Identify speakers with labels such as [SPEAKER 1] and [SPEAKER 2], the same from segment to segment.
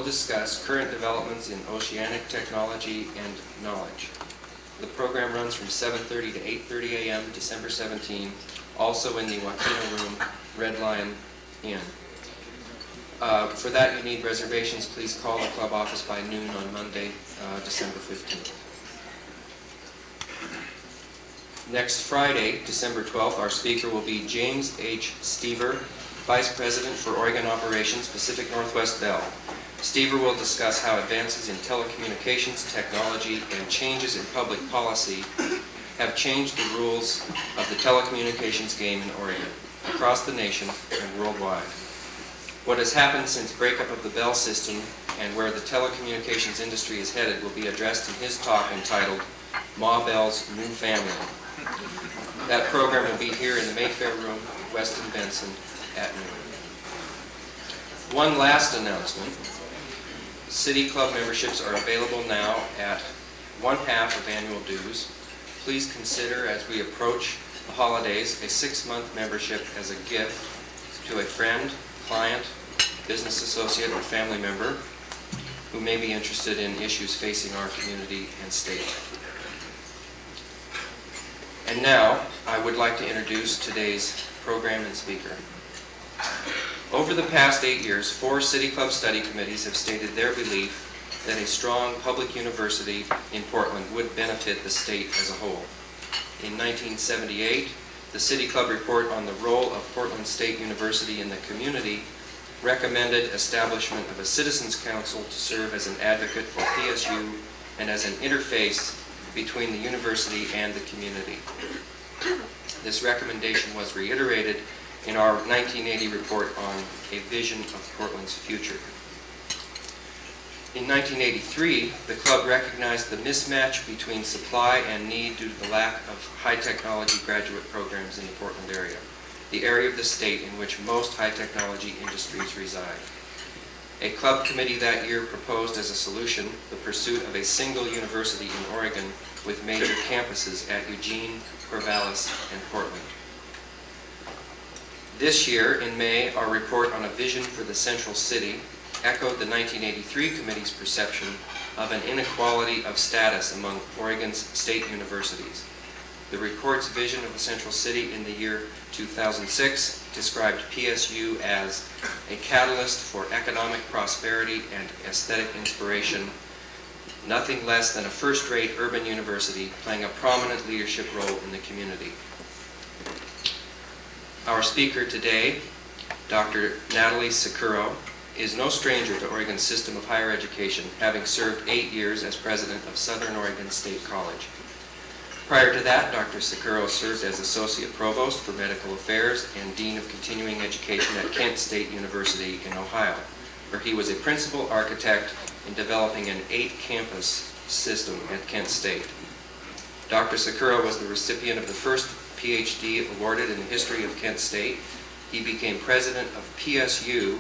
[SPEAKER 1] discuss current developments in oceanic technology and knowledge. The program runs from 7:30 to 8:30 a.m. December 17, also in the Wakina Room, Red Lion Inn. For that, you need reservations. Please call the club office by noon on Monday, December 15th. Next Friday, December 12th, our speaker will be James H. Stever, Vice President for Oregon Operations, Pacific Northwest Bell. Stever will discuss how advances in telecommunications technology and changes in public policy have changed the rules of the telecommunications game in Oregon, across the nation, and worldwide. What has happened since breakup of the Bell system and where the telecommunications industry is headed will be addressed in his talk entitled Ma Bell's New Family. That program will be here in the Mayfair Room, Weston Benson, at noon. One last announcement. City Club memberships are available now at 1/2 of annual dues. Please consider, as we approach the holidays, a 6-month membership as a gift to a friend, client, business associate, or family member who may be interested in issues facing our community and state. And now, I would like to introduce today's program and speaker. Over the past 8 years, 4 City Club study committees have stated their belief that a strong public university in Portland would benefit the state as a whole. In 1978, the City Club report on the role of Portland State University in the community recommended establishment of a Citizens Council to serve as an advocate for PSU and as an interface between the university and the community. This recommendation was reiterated in our 1980 report on a vision of Portland's future. In 1983, the club recognized the mismatch between supply and need due to the lack of high technology graduate programs in the Portland area, the area of the state in which most high technology industries reside. A club committee that year proposed as a solution the pursuit of a single university in Oregon with major campuses at Eugene, Corvallis, and Portland. This year, in May, our report on a vision for the Central City echoed the 1983 committee's perception of an inequality of status among Oregon's state universities. The report's vision of the Central City in the year 2006 described PSU as a catalyst for economic prosperity and aesthetic inspiration, nothing less than a first-rate urban university playing a prominent leadership role in the community. Our speaker today, Dr. Natale Sicuro, is no stranger to Oregon's system of higher education, having served 8 years as president of Southern Oregon State College. Prior to that, Dr. Sicuro served as Associate Provost for Medical Affairs and Dean of Continuing Education at Kent State University in Ohio, where he was a principal architect in developing an 8-campus system at Kent State. Dr. Sicuro was the recipient of the first PhD awarded in the history of Kent State. He became president of PSU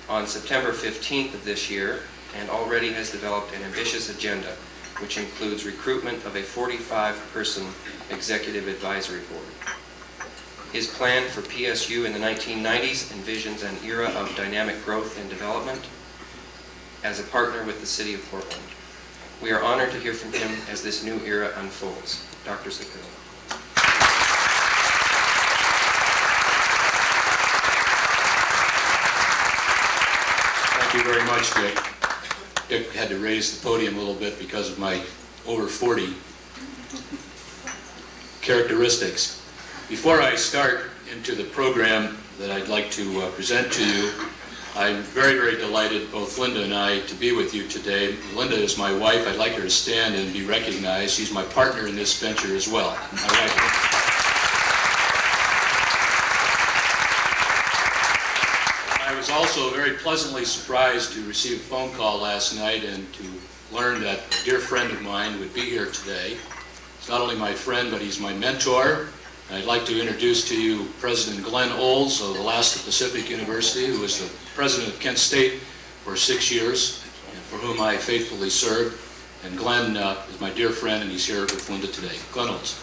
[SPEAKER 1] on September 15th of this year and already has developed an ambitious agenda, which includes recruitment of a 45-person executive advisory board. His plan for PSU in the 1990s envisions an era of dynamic growth and development as a partner with the City of Portland. We are honored to hear from him as this new era unfolds. Dr. Sicuro.
[SPEAKER 2] Thank you very much, Dick. Dick had to raise the podium a little bit because of my over 40 characteristics. Before I start into the program that I'd like to present to you, I'm very, very delighted, both Linda and I, to be with you today. Linda is my wife. I'd like her to stand and be recognized. She's my partner in this venture as well. My wife. I was also very pleasantly surprised to receive a phone call last night and to learn that a dear friend of mine would be here today. He's not only my friend, but he's my mentor. I'd like to introduce to you President Glenn Olds of Alaska Pacific University, who was the president of Kent State for 6 years, and for whom I faithfully served. And Glenn is my dear friend, and he's here with Linda today. Glenn Olds.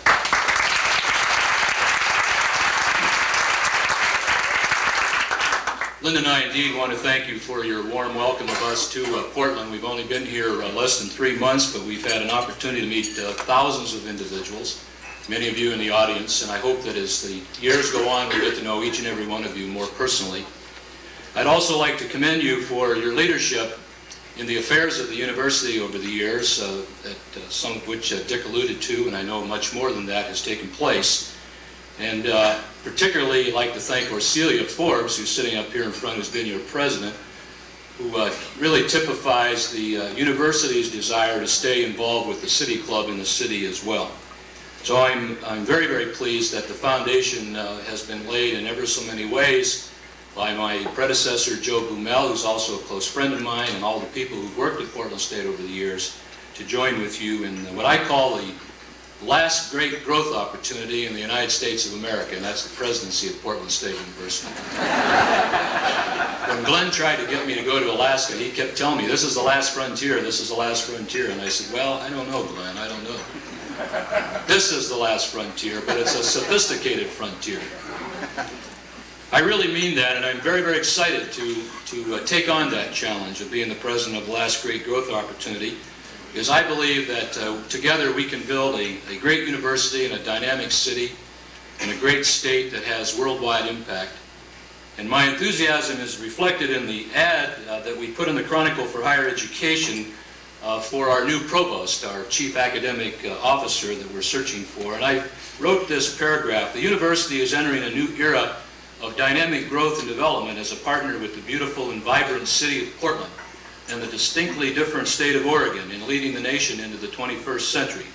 [SPEAKER 2] Linda and I indeed want to thank you for your warm welcome of us to Portland. We've only been here less than 3 months, but we've had an opportunity to meet thousands of individuals, many of you in the audience, and I hope that as the years go on, we get to know each and every one of you more personally. I'd also like to commend you for your leadership in the affairs of the university over the years, some of which Dick alluded to, and I know much more than that has taken place. And particularly I'd like to thank Orcelia Forbes, who's sitting up here in front, who's been your president, who really typifies the university's desire to stay involved with the City Club in the city as well. So I'm very, very pleased that the foundation has been laid in ever so many ways by my predecessor, Joe Boumel, who's also a close friend of mine, and all the people who've worked at Portland State over the years to join with you in what I call the last great growth opportunity in the United States of America, and that's the presidency of Portland State University. When Glenn tried to get me to go to Alaska, he kept telling me, this is the last frontier, this is the last frontier. And I said, well, I don't know, Glenn, I don't know. This is the last frontier, but it's a sophisticated frontier. I really mean that, and I'm very, very excited to take on that challenge of being the president of the last great growth opportunity, because I believe that together we can build a great university and a dynamic city and a great state that has worldwide impact. And my enthusiasm is reflected in the ad that we put in the Chronicle for Higher Education for our new provost, our chief academic officer that we're searching for. And I wrote this paragraph: the university is entering a new era of dynamic growth and development as a partner with the beautiful and vibrant city of Portland and the distinctly different state of Oregon in leading the nation into the 21st century.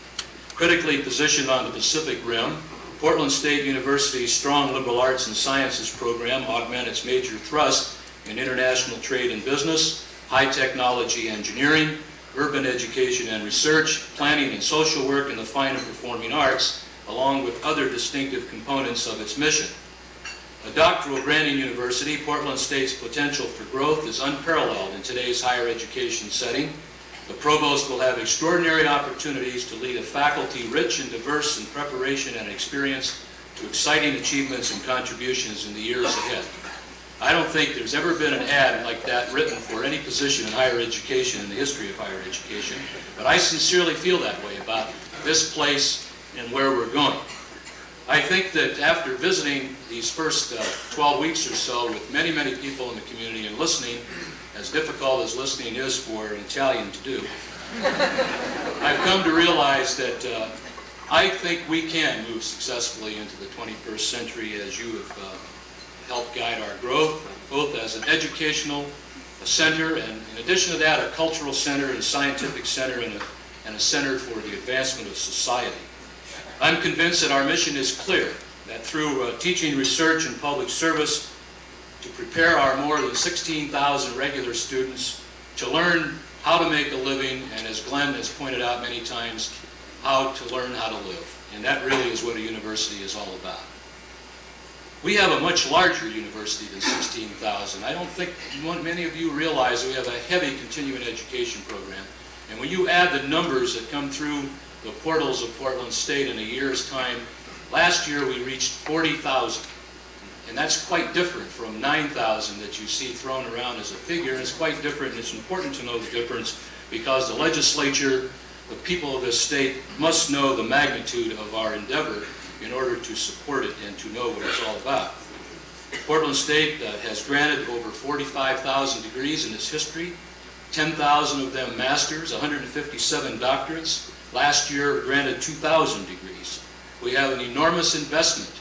[SPEAKER 2] Critically positioned on the Pacific Rim, Portland State University's strong liberal arts and sciences program augment its major thrust in international trade and business, high technology engineering, urban education and research, planning and social work in the fine and performing arts, along with other distinctive components of its mission. A doctoral granting university, Portland State's potential for growth is unparalleled in today's higher education setting. The provost will have extraordinary opportunities to lead a faculty rich and diverse in preparation and experience to exciting achievements and contributions in the years ahead. I don't think there's ever been an ad like that written for any position in higher education in the history of higher education, but I sincerely feel that way about this place and where we're going. I think that after visiting these first 12 weeks or so with many, many people in the community and listening, as difficult as listening is for an Italian to do, I've come to realize that I think we can move successfully into the 21st century as you have helped guide our growth, both as an educational center and, in addition to that, a cultural center and scientific center and a center for the advancement of society. I'm convinced that our mission is clear, that through teaching, research, and public service to prepare our more than 16,000 regular students to learn how to make a living, and as Glenn has pointed out many times, how to learn how to live. And that really is what a university is all about. We have a much larger university than 16,000. I don't think many of you realize that we have a heavy continuing education program. And when you add the numbers that come through the portals of Portland State in a year's time, last year we reached 40,000. And that's quite different from 9,000 that you see thrown around as a figure. It's quite different, and it's important to know the difference because the legislature, the people of this state, must know the magnitude of our endeavor in order to support it and to know what it's all about. Portland State has granted over 45,000 degrees in its history, 10,000 of them masters, 157 doctorates. Last year granted 2,000 degrees. We have an enormous investment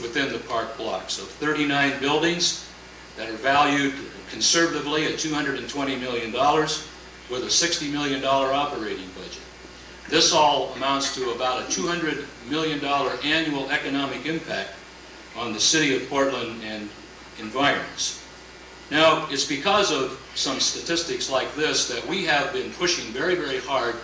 [SPEAKER 2] within the park blocks of 39 buildings that are valued conservatively at $220 million with a $60 million operating budget. This all amounts to about a $200 million annual economic impact on the city of Portland and environs. Now, it's because of some statistics like this that we have been pushing very, very hard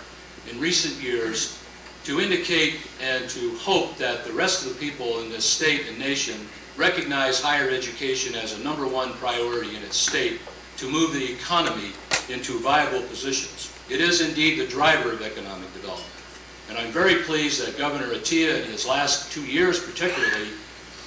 [SPEAKER 2] in recent years to indicate and to hope that the rest of the people in this state and nation recognize higher education as a #1 priority in its state to move the economy into viable positions. It is indeed the driver of economic development. And I'm very pleased that Governor Atiyeh, in his last 2 years particularly,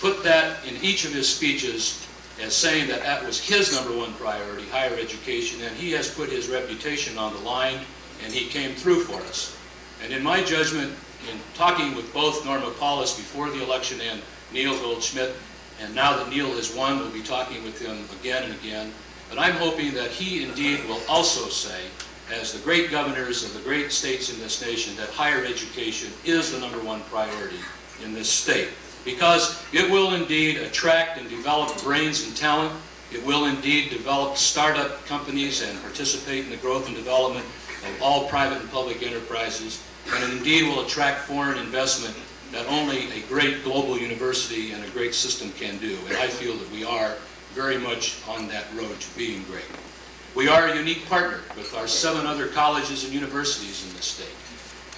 [SPEAKER 2] put that in each of his speeches as saying that that was his #1 priority, higher education, and he has put his reputation on the line, and he came through for us. And in my judgment, in talking with both Norma Paulus before the election and Neil Goldschmidt, and now that Neil has won, we'll be talking with him again and again, but I'm hoping that he indeed will also say, as the great governors of the great states in this nation, that higher education is the #1 priority in this state, because it will indeed attract and develop brains and talent. It will indeed develop startup companies and participate in the growth and development of all private and public enterprises, and it indeed will attract foreign investment that only a great global university and a great system can do. And I feel that we are very much on that road to being great. We are a unique partner with our 7 other colleges and universities in this state.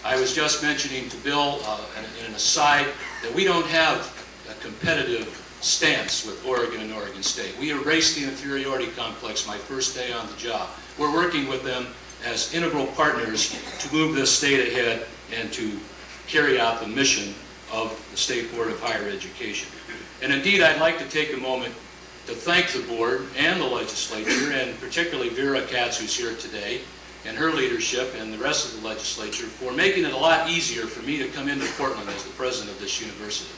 [SPEAKER 2] I was just mentioning to Bill in an aside that we don't have a competitive stance with Oregon and Oregon State. We erased the inferiority complex my first day on the job. We're working with them as integral partners to move this state ahead and to carry out the mission of the State Board of Higher Education. And indeed, I'd like to take a moment to thank the board and the legislature, and particularly Vera Katz, who's here today, and her leadership and the rest of the legislature for making it a lot easier for me to come into Portland as the president of this university.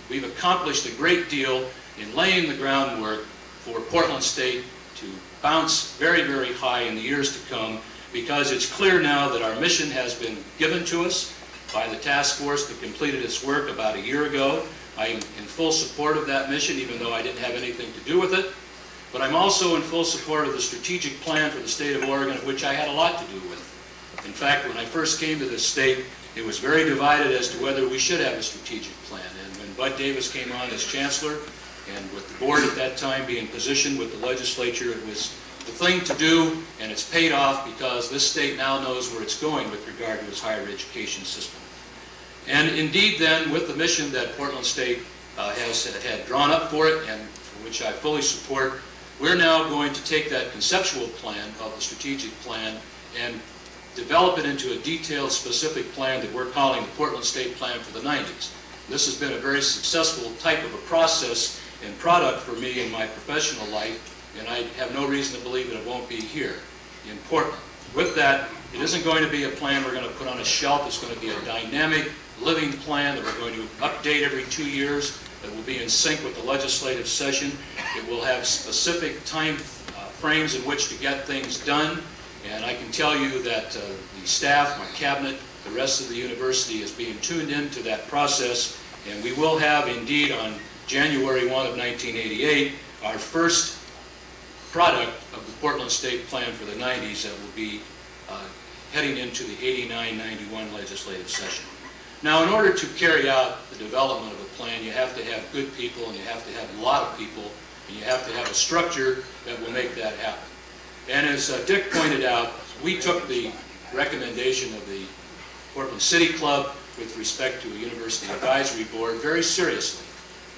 [SPEAKER 2] We've accomplished a great deal in laying the groundwork for Portland State to bounce very, very high in the years to come, because it's clear now that our mission has been given to us by the task force that completed its work about a year ago. I'm in full support of that mission, even though I didn't have anything to do with it. But I'm also in full support of the strategic plan for the state of Oregon, of which I had a lot to do with. In fact, when I first came to this state, it was very divided as to whether we should have a strategic plan. And when Bud Davis came on as chancellor, and with the board at that time being positioned with the legislature, it was the thing to do, and it's paid off because this state now knows where it's going with regard to its higher education system. And indeed then, with the mission that Portland State had drawn up for it, and for which I fully support, we're now going to take that conceptual plan of the strategic plan and develop it into a detailed, specific plan that we're calling the Portland State Plan for the 90s. This has been a very successful type of a process and product for me in my professional life, and I have no reason to believe that it won't be here in Portland. With that, it isn't going to be a plan we're going to put on a shelf. It's going to be a dynamic, living plan that we're going to update every 2 years, that will be in sync with the legislative session. It will have specific time frames in which to get things done, and I can tell you that the staff, my cabinet, the rest of the university is being tuned into that process, and we will have indeed on January 1 of 1988 our first product of the Portland State Plan for the 90s that will be heading into the 89-91 legislative session. Now, in order to carry out the development of a plan, you have to have good people, and you have to have a lot of people, and you have to have a structure that will make that happen. And as Dick pointed out, we took the recommendation of the Portland City Club with respect to a university advisory board very seriously.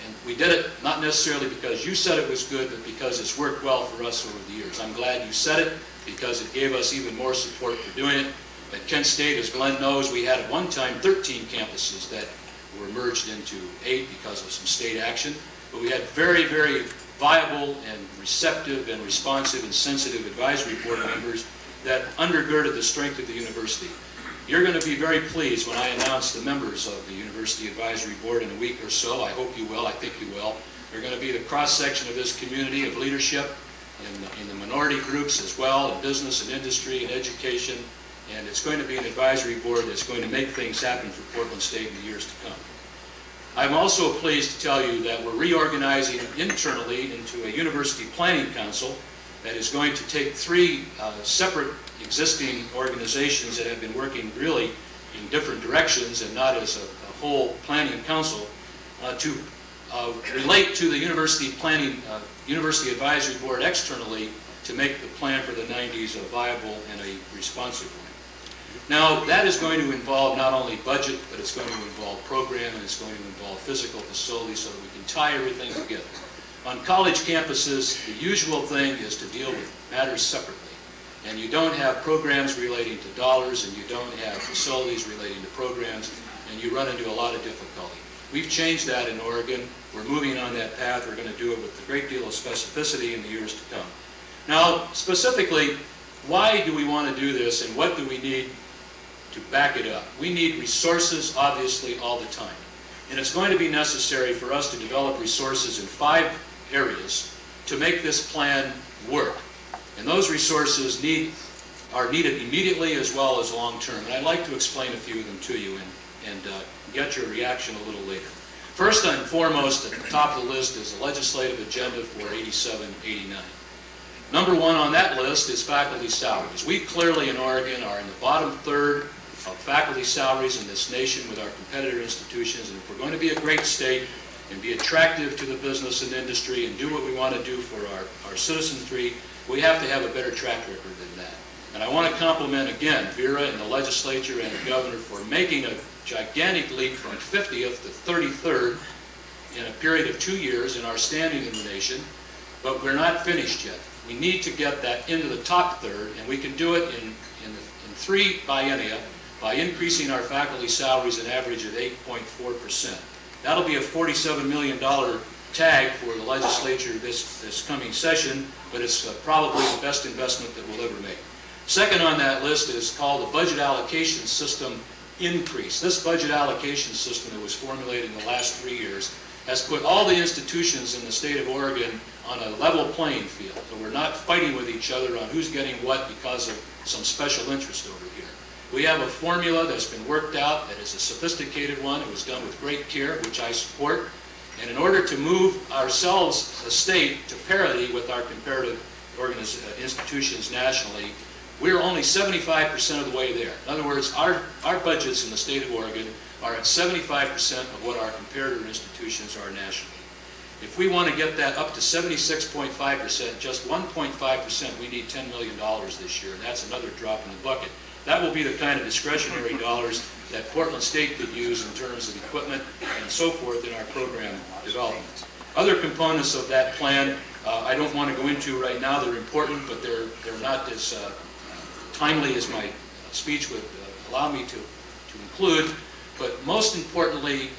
[SPEAKER 2] And we did it not necessarily because you said it was good, but because it's worked well for us over the years. I'm glad you said it, because it gave us even more support for doing it. At Kent State, as Glenn knows, we had at one time 13 campuses that were merged into 8 because of some state action. But we had very, very viable and receptive and responsive and sensitive advisory board members that undergirded the strength of the university. You're going to be very pleased when I announce the members of the University Advisory Board in a week or so. I hope you will. I think you will. They're going to be the cross-section of this community of leadership in the minority groups as well, in business and industry and education. And it's going to be an advisory board that's going to make things happen for Portland State in the years to come. I'm also pleased to tell you that we're reorganizing internally into a university planning council that is going to take 3 separate existing organizations that have been working really in different directions and not as a whole planning council to relate to the university planning, university advisory board externally to make the plan for the 90s a viable and a responsive one. Now, that is going to involve not only budget, but it's going to involve program, and it's going to involve physical facilities so that we can tie everything together. On college campuses, the usual thing is to deal with matters separately. And you don't have programs relating to dollars, and you don't have facilities relating to programs, and you run into a lot of difficulty. We've changed that in Oregon. We're moving on that path. We're going to do it with a great deal of specificity in the years to come. Now, specifically, why do we want to do this, and what do we need to back it up? We need resources, obviously, all the time. And it's going to be necessary for us to develop resources in 5 areas to make this plan work. And those resources are needed immediately as well as long-term. And I'd like to explain a few of them to you and get your reaction a little later. First and foremost, at the top of the list is the legislative agenda for 87-89. Number 1 on that list is faculty salaries. We clearly in Oregon are in the bottom third of faculty salaries in this nation with our competitor institutions, and if we're going to be a great state and be attractive to the business and industry and do what we want to do for our citizenry, we have to have a better track record than that. And I want to compliment again Vera and the legislature and the governor for making a gigantic leap from 50th to 33rd in a period of 2 years in our standing in the nation, but we're not finished yet. We need to get that into the top third, and we can do it in 3 biennia by increasing our faculty salaries an average of 8.4%. That'll be a $47 million tag for the legislature this coming session, but it's probably the best investment that we'll ever make. Second on that list is called the budget allocation system increase. This budget allocation system that was formulated in the last 3 years has put all the institutions in the state of Oregon on a level playing field. So we're not fighting with each other on who's getting what because of some special interest over here. We have a formula that's been worked out that is a sophisticated one. It was done with great care, which I support. And in order to move ourselves, the state, to parity with our comparative institutions nationally, we're only 75% of the way there. In other words, our budgets in the state of Oregon are at 75% of what our comparator institutions are nationally. If we want to get that up to 76.5%, just 1.5%, we need $10 million this year, and that's another drop in the bucket. That will be the kind of discretionary dollars that Portland State could use in terms of equipment and so forth in our program development. Other components of that plan, I don't want to go into right now. They're important, but they're not as timely as my speech would allow me to include. But most importantly,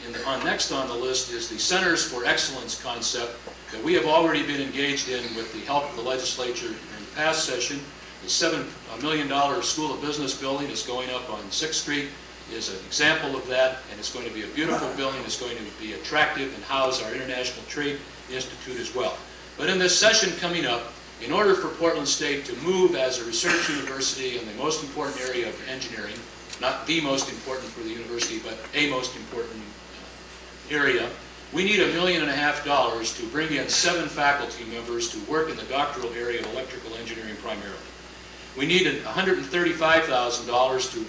[SPEAKER 2] next on the list is the Centers for Excellence concept that we have already been engaged in with the help of the legislature in the past session. The $7 million School of Business building is going up on 6th Street is an example of that, and it's going to be a beautiful building. It's going to be attractive and house our International Trade Institute as well. But in this session coming up, in order for Portland State to move as a research university in the most important area of engineering, not the most important for the university, but a most important area, we need $1.5 million to bring in 7 faculty members to work in the doctoral area of electrical engineering primarily. We need $135,000 to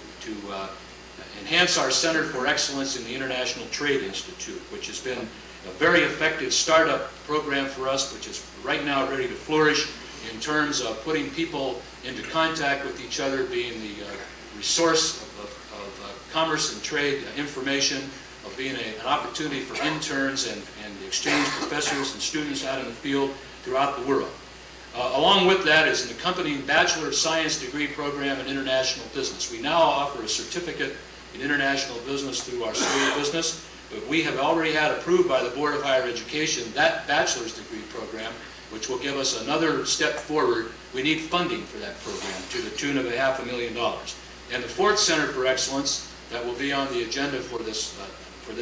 [SPEAKER 2] enhance our Center for Excellence in the International Trade Institute, which has been a very effective startup program for us, which is right now ready to flourish in terms of putting people into contact with each other, being the resource of commerce and trade information, of being an opportunity for interns and exchange professors and students out in the field throughout the world. Along with that is an accompanying Bachelor of Science degree program in International Business. We now offer a certificate in International Business through our School of Business, but we have already had approved by the Board of Higher Education that bachelor's degree program, which will give us another step forward. We need funding for that program to the tune of $500,000. And the 4th Center for Excellence that will be on the agenda for this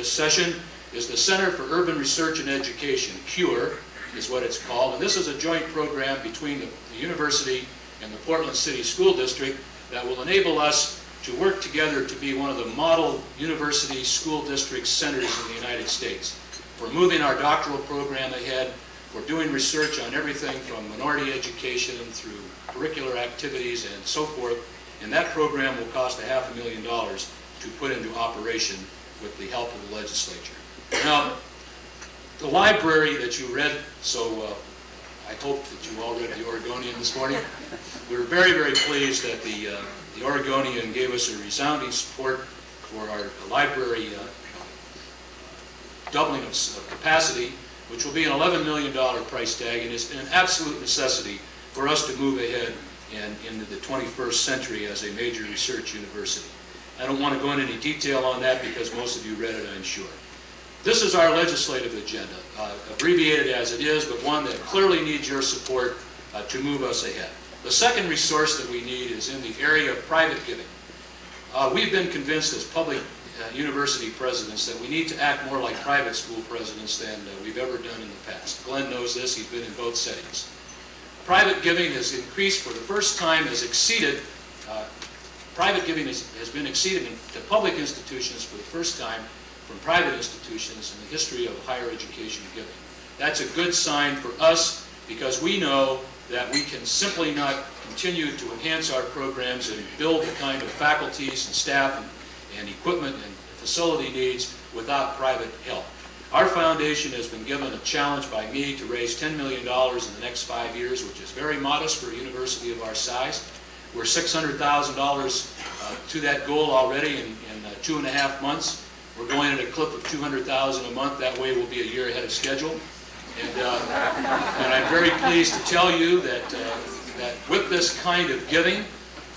[SPEAKER 2] session is the Center for Urban Research and Education, CURE is what it's called. And this is a joint program between the university and the Portland City School District that will enable us to work together to be one of the model university school district centers in the United States. For moving our doctoral program ahead, for doing research on everything from minority education through curricular activities and so forth, and that program will cost $500,000 to put into operation with the help of the legislature. Now, the library that you read, so I hope that you all read the Oregonian this morning. We were very, very pleased that the Oregonian gave us a resounding support for our library doubling of capacity, which will be an $11 million price tag, and it's an absolute necessity for us to move ahead into the 21st century as a major research university. I don't want to go into any detail on that because most of you read it, I'm sure. This is our legislative agenda, abbreviated as it is, but one that clearly needs your support to move us ahead. The second resource that we need is in the area of private giving. We've been convinced as public university presidents that we need to act more like private school presidents than we've ever done in the past. Glenn knows this, he's been in both settings. Private giving has increased for the first time, private giving has been exceeded to public institutions for the first time from private institutions in the history of higher education giving. That's a good sign for us because we know that we can simply not continue to enhance our programs and build the kind of faculties and staff and equipment and facility needs without private help. Our foundation has been given a challenge by me to raise $10 million in the next 5 years, which is very modest for a university of our size. We're $600,000 to that goal already in 2.5 months. We're going at a clip of $200,000 a month. That way we'll be a year ahead of schedule. And I'm very pleased to tell you that with this kind of giving,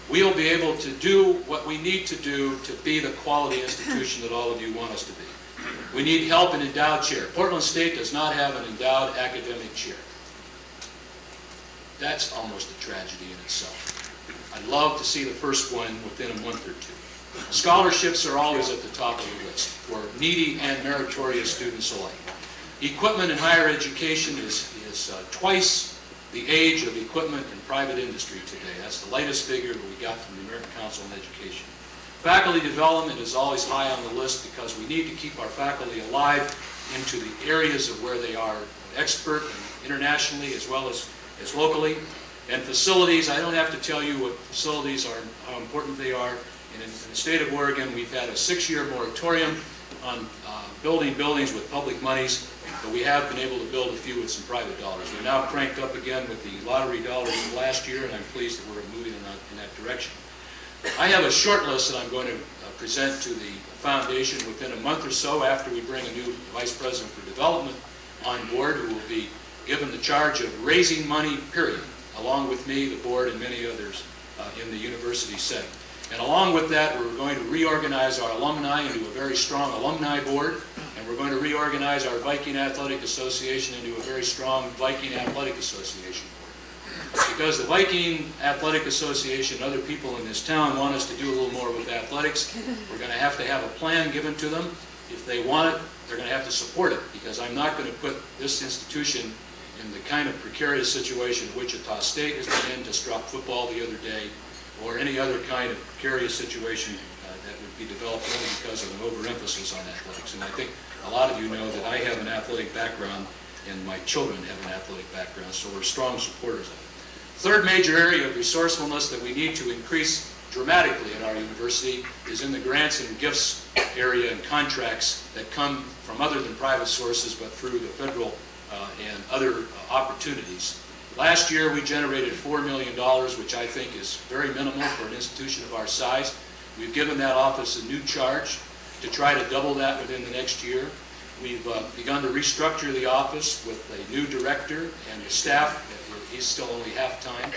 [SPEAKER 2] we'll be able to do what we need to do to be the quality institution that all of you want us to be. We need help in endowed chair. Portland State does not have an endowed academic chair. That's almost a tragedy in itself. I'd love to see the first one within a month or two. Scholarships are always at the top of the list for needy and meritorious students alike. Equipment in higher education is twice the age of equipment in private industry today. That's the latest figure that we got from the American Council on Education. Faculty development is always high on the list because we need to keep our faculty alive into the areas of where they are expert internationally as well as locally. And facilities, I don't have to tell you what facilities are, how important they are. And in the state of Oregon, we've had a 6-year moratorium on building buildings with public monies, but we have been able to build a few with some private dollars. We're now cranked up again with the lottery dollars of last year, and I'm pleased that we're moving in that direction. I have a short list that I'm going to present to the foundation within a month or so after we bring a new Vice President for Development on board who will be given the charge of raising money, period, along with me, the board, and many others in the university setting. And along with that, we're going to reorganize our alumni into a very strong alumni board, and we're going to reorganize our Viking Athletic Association into a very strong Viking Athletic Association board. Because the Viking Athletic Association and other people in this town want us to do a little more with athletics, we're going to have a plan given to them. If they want it, they're going to have to support it, because I'm not going to put this institution in the kind of precarious situation Wichita State has been in, just dropped football the other day, or any other kind of precarious situation that would be developed only because of an overemphasis on athletics. And I think a lot of you know that I have an athletic background and my children have an athletic background, so we're strong supporters of it. Third major area of resourcefulness that we need to increase dramatically at our university is in the grants and gifts area and contracts that come from other than private sources but through the federal and other opportunities. Last year we generated $4 million, which I think is very minimal for an institution of our size. We've given that office a new charge to try to double that within the next year. We've begun to restructure the office with a new director and a staff. He's still only half-time.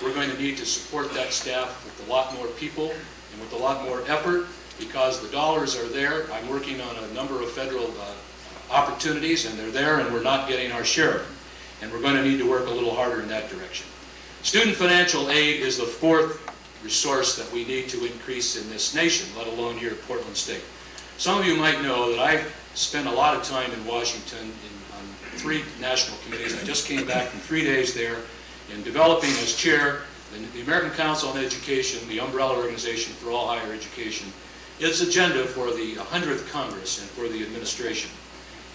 [SPEAKER 2] We're going to need to support that staff with a lot more people and with a lot more effort because the dollars are there. I'm working on a number of federal opportunities, and they're there, and we're not getting our share of them. And we're going to need to work a little harder in that direction. Student financial aid is the fourth resource that we need to increase in this nation, let alone here at Portland State. Some of you might know that I spent a lot of time in Washington on 3 national committees. I just came back from 3 days there in developing as chair the American Council on Education, the umbrella organization for all higher education, its agenda for the 100th Congress and for the administration.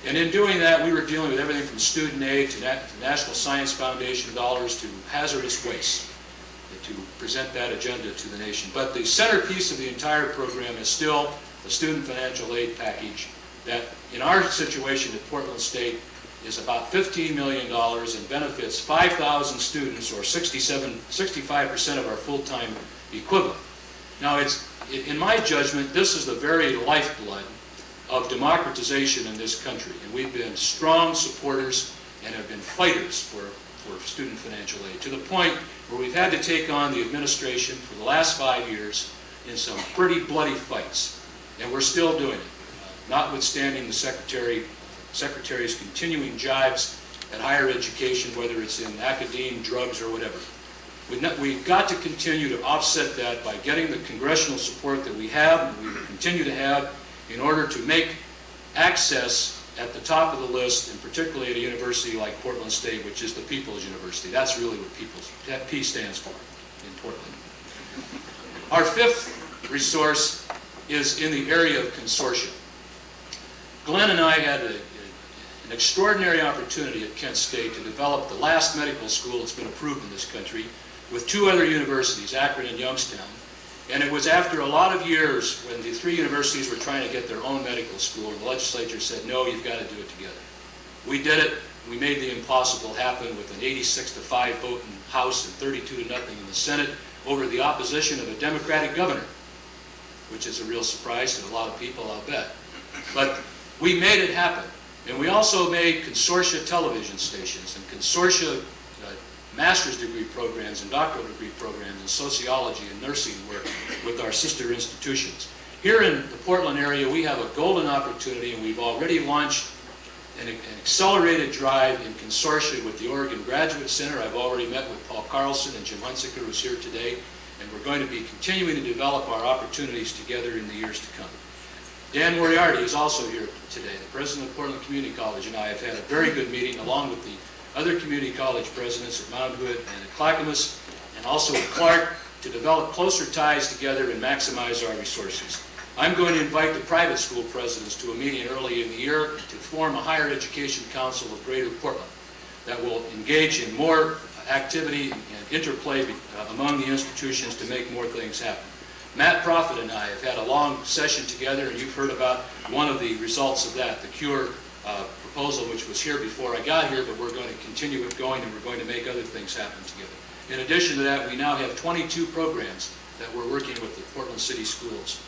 [SPEAKER 2] And in doing that, we were dealing with everything from student aid to National Science Foundation dollars to hazardous waste to present that agenda to the nation. But the centerpiece of the entire program is still the student financial aid package that, in our situation at Portland State, is about $15 million and benefits 5,000 students, or 65% of our full-time equivalent. Now, in my judgment, this is the very lifeblood of democratization in this country, and we've been strong supporters and have been fighters for student financial aid, to the point where we've had to take on the administration for the last 5 years in some pretty bloody fights, and we're still doing it. notwithstanding the Secretary's continuing jibes at higher education, whether it's in academia, drugs, or whatever. We've got to continue to offset that by getting the congressional support that we have and we will continue to have in order to make access at the top of the list, and particularly at a university like Portland State, which is the People's University. That's really what that P stands for in Portland. Our fifth resource is in the area of consortia. Glenn and I had an extraordinary opportunity at Kent State to develop the last medical school that's been approved in this country with two other universities, Akron and Youngstown. And it was after a lot of years when the three universities were trying to get their own medical school, and the legislature said, no, you've got to do it together. We did it. We made the impossible happen with an 86-5 vote in the House and 32-0 in the Senate over the opposition of a Democratic governor, which is a real surprise to a lot of people, I'll bet. But we made it happen. And we also made consortia television stations and consortia master's degree programs and doctoral degree programs in sociology and nursing work with our sister institutions. Here in the Portland area, we have a golden opportunity, and we've already launched an accelerated drive in consortia with the Oregon Graduate Center. I've already met with Paul Carlson and Jim Hunsaker, who's here today, and we're going to be continuing to develop our opportunities together in the years to come. Dan Moriarty is also here today. The president of Portland Community College and I have had a very good meeting, along with the other community college presidents at Mount Hood and at Clackamas, and also at Clark, to develop closer ties together and maximize our resources. I'm going to invite the private school presidents to a meeting early in the year to form a higher education council of Greater Portland that will engage in more activity and interplay among the institutions to make more things happen. Matt Prophet and I have had a long session together, and you've heard about one of the results of that, the CURE proposal, which was here before I got here, but we're going to continue it going, and we're going to make other things happen together. In addition to that, we now have 22 programs that we're working with the Portland City Schools.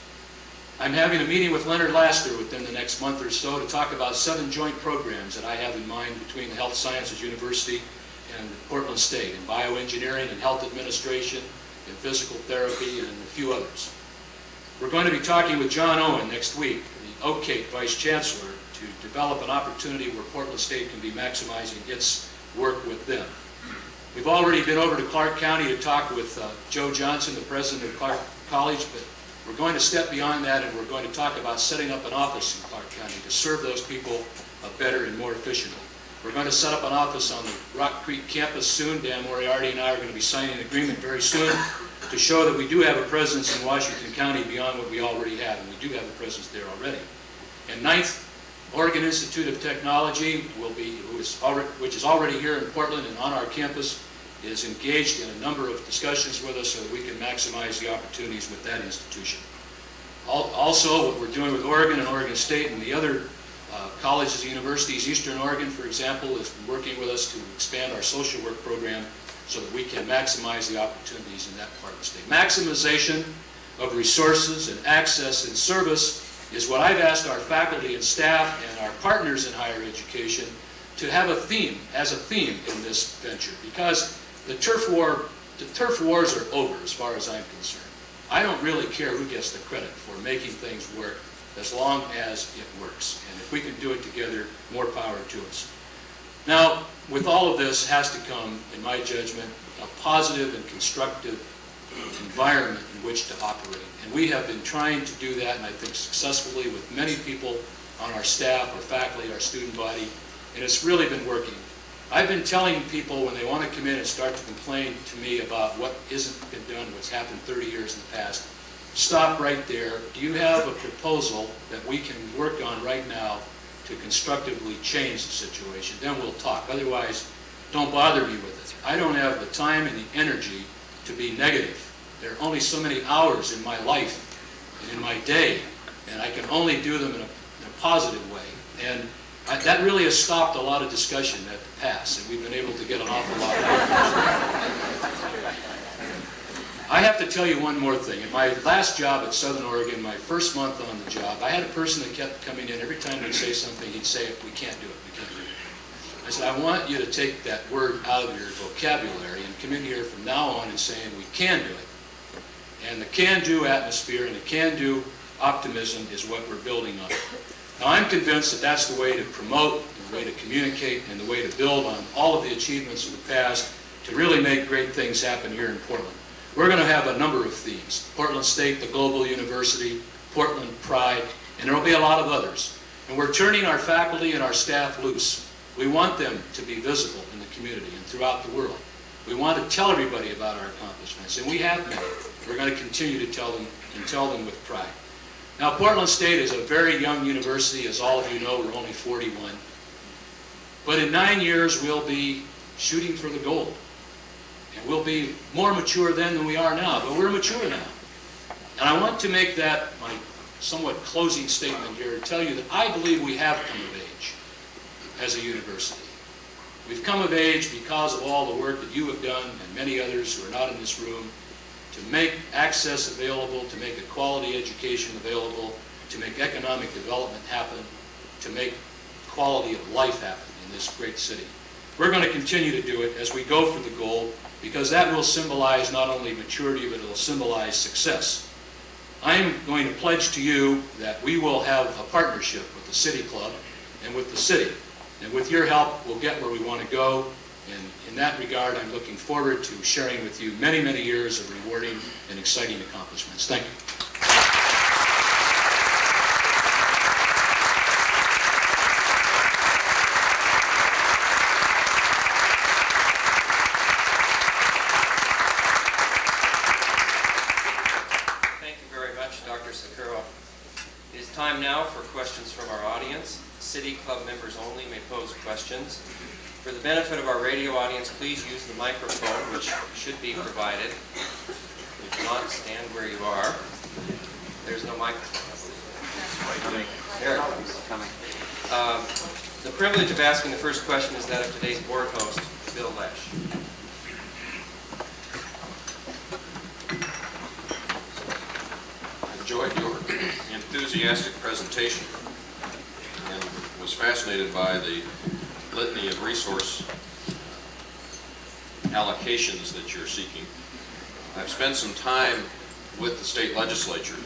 [SPEAKER 2] I'm having a meeting with Leonard Laster within the next month or so to talk about 7 joint programs that I have in mind between the Health Sciences University and Portland State, in bioengineering and health administration, in physical therapy, and a few others. We're going to be talking with John Owen next week, the Oakcake Vice Chancellor, to develop an opportunity where Portland State can be maximizing its work with them. We've already been over to Clark County to talk with Joe Johnson, the president of Clark College, but we're going to step beyond that, and we're going to talk about setting up an office in Clark County to serve those people better and more efficiently. We're going to set up an office on the Rock Creek campus soon. Dan Moriarty and I are going to be signing an agreement very soon to show that we do have a presence in Washington County beyond what we already have, and we do have a presence there already. And 9th, Oregon Institute of Technology, which is already here in Portland and on our campus, is engaged in a number of discussions with us so that we can maximize the opportunities with that institution. Also, what we're doing with Oregon and Oregon State and the other colleges and universities, Eastern Oregon, for example, is working with us to expand our social work program so that we can maximize the opportunities in that part of the state. Maximization of resources and access and service is what I've asked our faculty and staff and our partners in higher education to have a theme, as a theme in this venture, because the turf wars are over as far as I'm concerned. I don't really care who gets the credit for making things work as long as it works. And if we can do it together, more power to us. Now, with all of this has to come, in my judgment, a positive and constructive environment in which to operate. And we have been trying to do that, and I think successfully, with many people on our staff, our faculty, our student body, and it's really been working. I've been telling people when they want to come in and start to complain to me about what isn't been done, what's happened 30 years in the past, stop right there. Do you have a proposal that we can work on right now to constructively change the situation? Then we'll talk. Otherwise, don't bother me with it. I don't have the time and the energy to be negative. There are only so many hours in my life and in my day, and I can only do them in a positive way. And that really has stopped a lot of discussion at the pass, and we've been able to get an awful lot done. I have to tell you one more thing. In my last job at Southern Oregon, my first month on the job, I had a person that kept coming in. Every time we'd say something, he'd say, "We can't do it, we can't do it." I said, "I want you to take that word out of your vocabulary and come in here from now on and saying we can do it." And the can-do atmosphere and the can-do optimism is what we're building on. Now, I'm convinced that that's the way to promote, the way to communicate, and the way to build on all of the achievements of the past to really make great things happen here in Portland. We're going to have a number of themes: Portland State, the global university, Portland Pride, and there will be a lot of others. And we're turning our faculty and our staff loose. We want them to be visible in the community and throughout the world. We want to tell everybody about our accomplishments, and we have many. We're going to continue to tell them, and tell them with pride. Now, Portland State is a very young university. As all of you know, we're only 41. But in 9 years, we'll be shooting for the gold. And we'll be more mature then than we are now, but we're mature now. And I want to make that my somewhat closing statement here to tell you that I believe we have come of age as a university. We've come of age because of all the work that you have done, and many others who are not in this room, to make access available, to make a quality education available, to make economic development happen, to make quality of life happen in this great city. We're going to continue to do it as we go for the goal, because that will symbolize not only maturity, but it will symbolize success. I'm going to pledge to you that we will have a partnership with the City Club and with the city. And with your help, we'll get where we want to go. And in that regard, I'm looking forward to sharing with you many, many years of rewarding and exciting accomplishments. Thank you.
[SPEAKER 1] Thank you very much, Dr. Sicuro. It is time now for questions from our audience. City Club members only may pose questions. For the benefit of our radio audience, please use the microphone, which should be provided. If not, stand where you are. There's no microphone. There it comes. The privilege of asking the first question is that of today's board host, Bill Lesh.
[SPEAKER 3] I enjoyed your enthusiastic presentation and was fascinated by the litany of resource allocations that you're seeking. I've spent some time with the state legislature,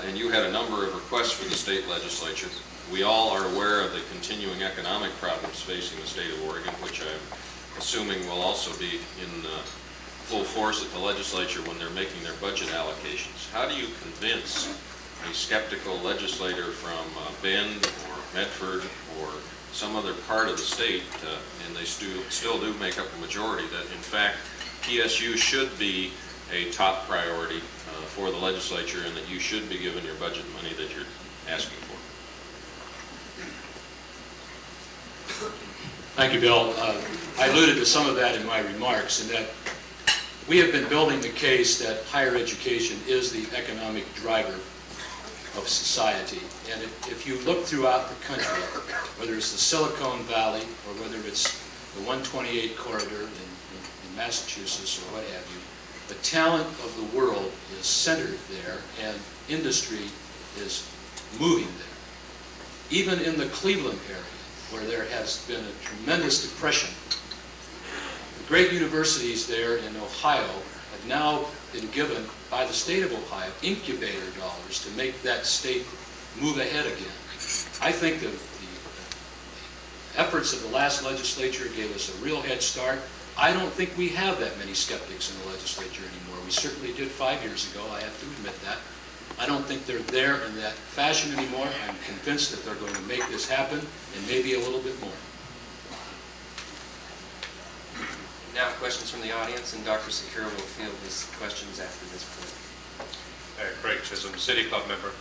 [SPEAKER 3] and you had a number of requests for the state legislature. We all are aware of the continuing economic problems facing the state of Oregon, which I'm assuming will also be in full force at the legislature when they're making their budget allocations. How do you convince a skeptical legislator from Bend or Medford or some other part of the state, and they still do make up a majority, that in fact PSU should be a top priority for the legislature, and that you should be given your budget money that you're asking for?
[SPEAKER 2] Thank you, Bill. I alluded to some of that in my remarks, in that we have been building the case that higher education is the economic driver of society. And if you look throughout the country, whether it's the Silicon Valley or whether it's the 128 corridor in Massachusetts or what have you, the talent of the world is centered there, and industry is moving there. Even in the Cleveland area, where there has been a tremendous depression, the great universities there in Ohio have now been given by the state of Ohio incubator dollars to make that state move ahead again. I think the efforts of the last legislature gave us a real head start. I don't think we have that many skeptics in the legislature anymore. We certainly did 5 years ago, I have to admit that. I don't think they're there in that fashion anymore. I'm convinced that they're going to make this happen, and maybe a little bit more.
[SPEAKER 1] Now, questions from the audience, and Dr. Sicuro will field these questions after this point.
[SPEAKER 4] Craig Chisholm, City Club member.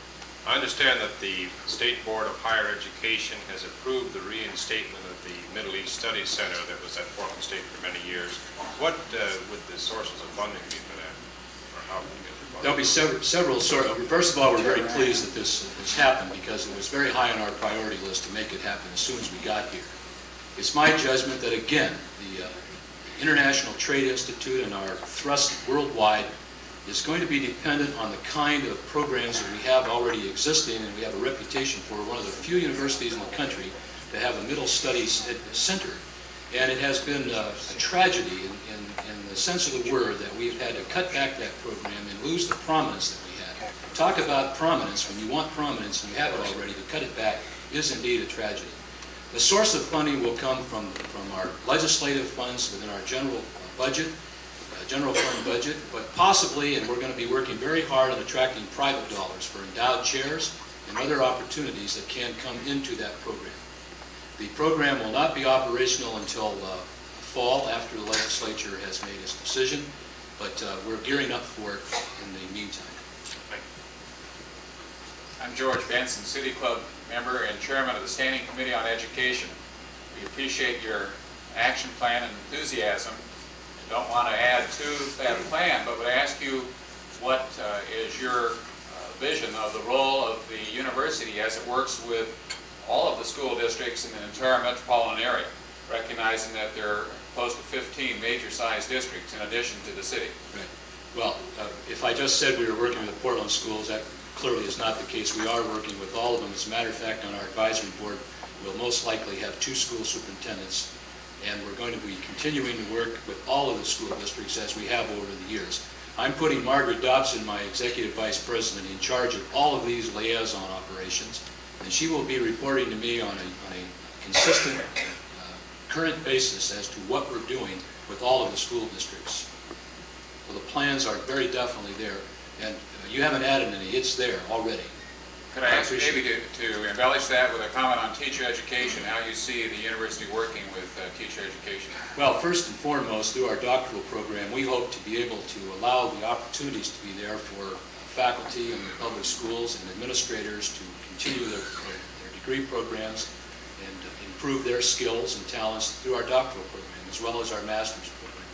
[SPEAKER 4] I understand that the State Board of Higher Education has approved the reinstatement of the Middle East Studies Center that was at Portland State for many years. What would the sources of funding be for that? Or how can you get the funding?
[SPEAKER 2] There'll be several sources. First of all, we're very pleased that this happened, because it was very high on our priority list to make it happen as soon as we got here. It's my judgment that, again, the International Trade Institute and our thrust worldwide is going to be dependent on the kind of programs that we have already existing, and we have a reputation for one of the few universities in the country to have a middle studies center. And it has been a tragedy in the sense of the word that we've had to cut back that program and lose the prominence that we had. talk about prominence, when you want prominence and you have it already, to cut it back is indeed a tragedy. The source of funding will come from our legislative funds within our general budget, general fund budget, but possibly, and we're going to be working very hard on attracting private dollars for endowed chairs and other opportunities that can come into that program. The program will not be operational until fall, after the legislature has made its decision, but we're gearing up for it in the meantime.
[SPEAKER 5] I'm George Benson, City Club member and chairman of the Standing Committee on Education. We appreciate your action plan and enthusiasm. I don't want to add to that plan, but would ask you what is your vision of the role of the university as it works with all of the school districts in the entire metropolitan area, recognizing that there are close to 15 major-sized districts in addition to the city.
[SPEAKER 2] Right. Well, if I just said we were working with the Portland schools, that clearly is not the case. We are working with all of them. As a matter of fact, on our advisory board, we'll most likely have 2 school superintendents, and we're going to be continuing to work with all of the school districts as we have over the years. I'm putting Margaret Dobson, my executive vice president, in charge of all of these liaison operations, and she will be reporting to me on a consistent, current basis as to what we're doing with all of the school districts. So the plans are very definitely there, and you haven't added any, it's there already.
[SPEAKER 5] Could I ask maybe to embellish that with a comment on teacher education, how you see the university working with teacher education?
[SPEAKER 2] Well, first and foremost, through our doctoral program, we hope to be able to allow the opportunities to be there for faculty in the public schools and administrators to continue their degree programs and improve their skills and talents through our doctoral program, as well as our master's program.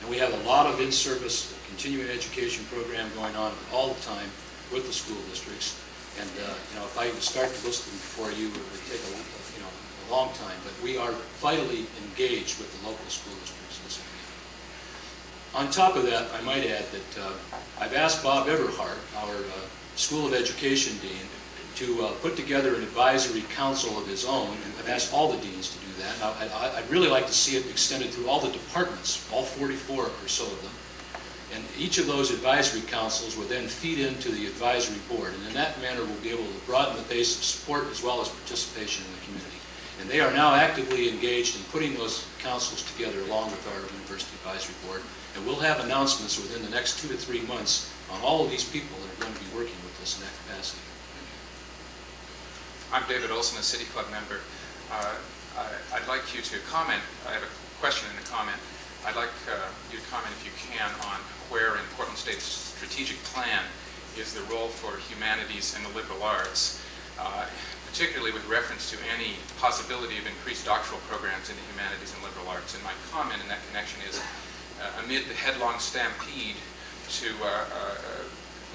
[SPEAKER 2] And we have a lot of in-service continuing education program going on all the time with the school districts. And if I start to list them for you, it would take a long time. But we are vitally engaged with the local school districts in this area. On top of that, I might add that I've asked Bob Everhart, our School of Education dean, to put together an advisory council of his own, and I've asked all the deans to do that. Now, I'd really like to see it extended through all the departments, all 44 or so of them. And each of those advisory councils will then feed into the advisory board, and in that manner we'll be able to broaden the base of support as well as participation in the community. And they are now actively engaged in putting those councils together along with our university advisory board, and we'll have announcements within the next 2 to 3 months on all of these people that are going to be working with us in that capacity.
[SPEAKER 6] I'm David Olson, a City Club member. I'd like you to comment. I have a question and a comment. I'd like you to comment, if you can, on where in Portland State's strategic plan is the role for humanities and the liberal arts, particularly with reference to any possibility of increased doctoral programs in the humanities and liberal arts. And my comment in that connection is, amid the headlong stampede to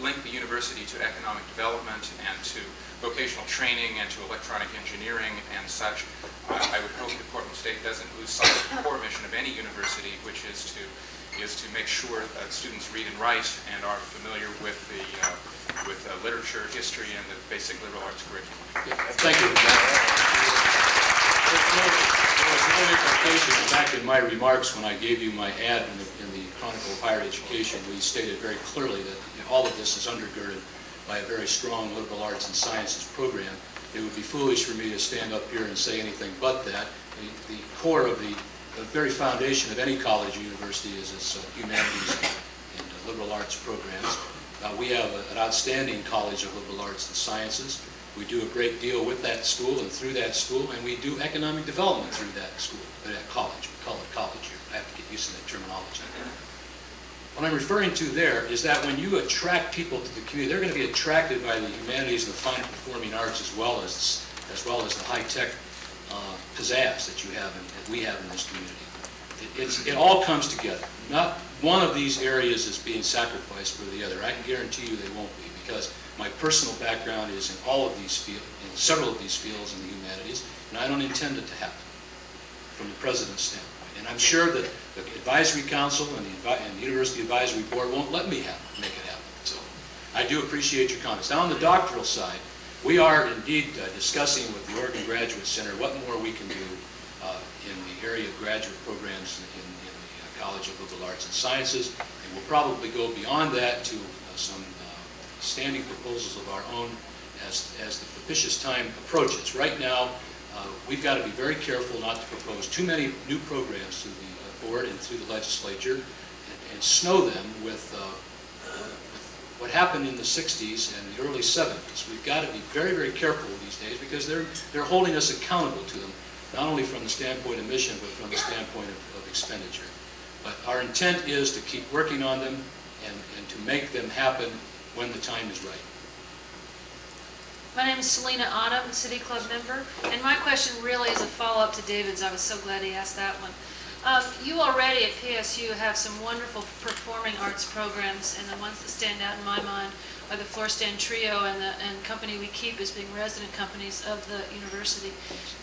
[SPEAKER 6] link the university to economic development and to vocational training and to electronic engineering and such, I would hope that Portland State doesn't lose sight of the core mission of any university, which is to make sure that students read and write and are familiar with literature, history, and the basic liberal arts curriculum.
[SPEAKER 2] Yeah, thank you. There was no implication. Back in my remarks when I gave you my ad in the Chronicle of Higher Education, we stated very clearly that all of this is undergirded by a very strong liberal arts and sciences program. It would be foolish for me to stand up here and say anything but that. The core of the very foundation of any college or university is its humanities and liberal arts programs. We have an outstanding College of Liberal Arts and Sciences. We do a great deal with that school and through that school, and we do economic development through that school, that college. We call it college here. I have to get used to that terminology. What I'm referring to there is that when you attract people to the community, they're going to be attracted by the humanities and the fine performing arts as well as the high-tech pizzazz that you have and that we have in this community. It all comes together. Not one of these areas is being sacrificed for the other. I can guarantee you they won't be, because my personal background is in all of these fields, in several of these fields in the humanities, and I don't intend it to happen from the president's standpoint. And I'm sure that the advisory council and the university advisory board won't let me make it happen. So I do appreciate your comments. Now on the doctoral side, we are indeed discussing with the Oregon Graduate Center what more we can do in the area of graduate programs in the College of Liberal Arts and Sciences, and we'll probably go beyond that to some standing proposals of our own as the propitious time approaches. Right now, we've got to be very careful not to propose too many new programs to the board and to the legislature and snow them with what happened in the 60s and the early 70s. We've got to be very, very careful these days because they're holding us accountable to them, not only from the standpoint of mission, but from the standpoint of expenditure. But our intent is to keep working on them and to make them happen when the time is right.
[SPEAKER 7] My name is Selena Autumn, City Club member, and my question really is a follow-up to David's. I was so glad he asked that one. You already at PSU have some wonderful performing arts programs, and the ones that stand out in my mind are the Floor Stand Trio and Company We Keep as being resident companies of the university.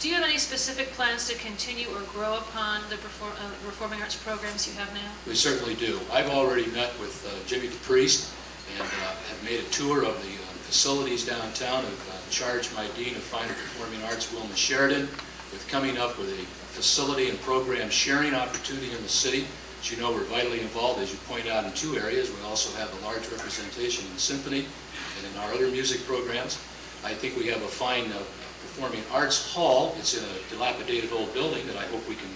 [SPEAKER 7] Do you have any specific plans to continue or grow upon the performing arts programs you have now?
[SPEAKER 2] We certainly do. I've already met with Jimmy DePriest and have made a tour of the facilities downtown. I've charged my Dean of Fine and Performing Arts, Wilma Sheridan, with coming up with a facility and program sharing opportunity in the city. As you know, we're vitally involved, as you point out, in two areas. We also have a large representation in the symphony and in our other music programs. I think we have a fine performing arts hall. It's in a dilapidated old building that I hope we can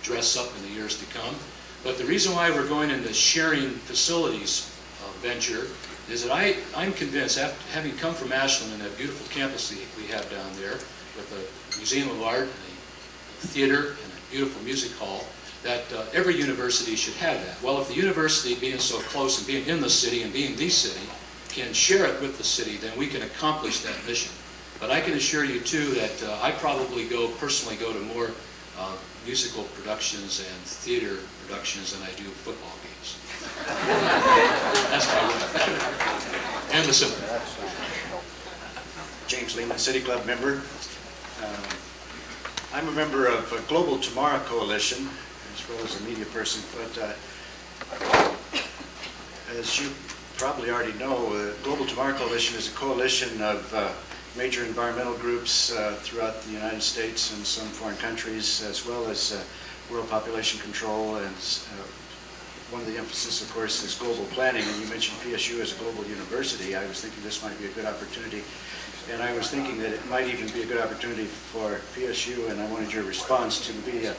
[SPEAKER 2] dress up in the years to come. But the reason why we're going into sharing facilities venture is that I'm convinced, after having come from Ashland and that beautiful campus we have down there with a museum of art and a theater and a beautiful music hall, that every university should have that. Well, if the university, being so close and being in the city and being the city, can share it with the city, then we can accomplish that mission. But I can assure you, too, that I probably personally go to more musical productions and theater productions than I do football games. That's my life. And the symphony.
[SPEAKER 8] James Lehman, City Club member. I'm a member of Global Tomorrow Coalition, as well as a media person, but as you probably already know, Global Tomorrow Coalition is a coalition of major environmental groups throughout the United States and some foreign countries, as well as world population control, and one of the emphasis, of course, is global planning. And you mentioned PSU as a global university. I was thinking this might be a good opportunity, and I was thinking that it might even be a good opportunity for PSU, and I wanted your response, to be a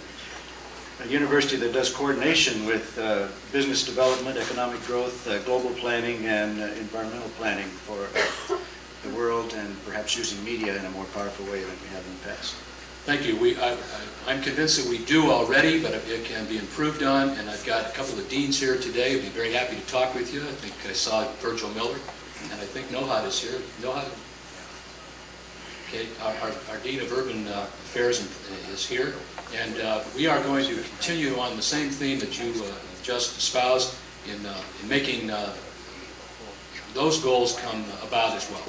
[SPEAKER 8] university that does coordination with business development, economic growth, global planning, and environmental planning for the world, and perhaps using media in a more powerful way than we have in the past.
[SPEAKER 2] Thank you. I'm convinced that we do already, but it can be improved on, and I've got a couple of deans here today. I'd be very happy to talk with you. I think I saw Virgil Miller, and I think Nohat is here. Nohat? Okay, our Dean of Urban Affairs is here, and we are going to continue on the same theme that you just espoused in making those goals come about as well.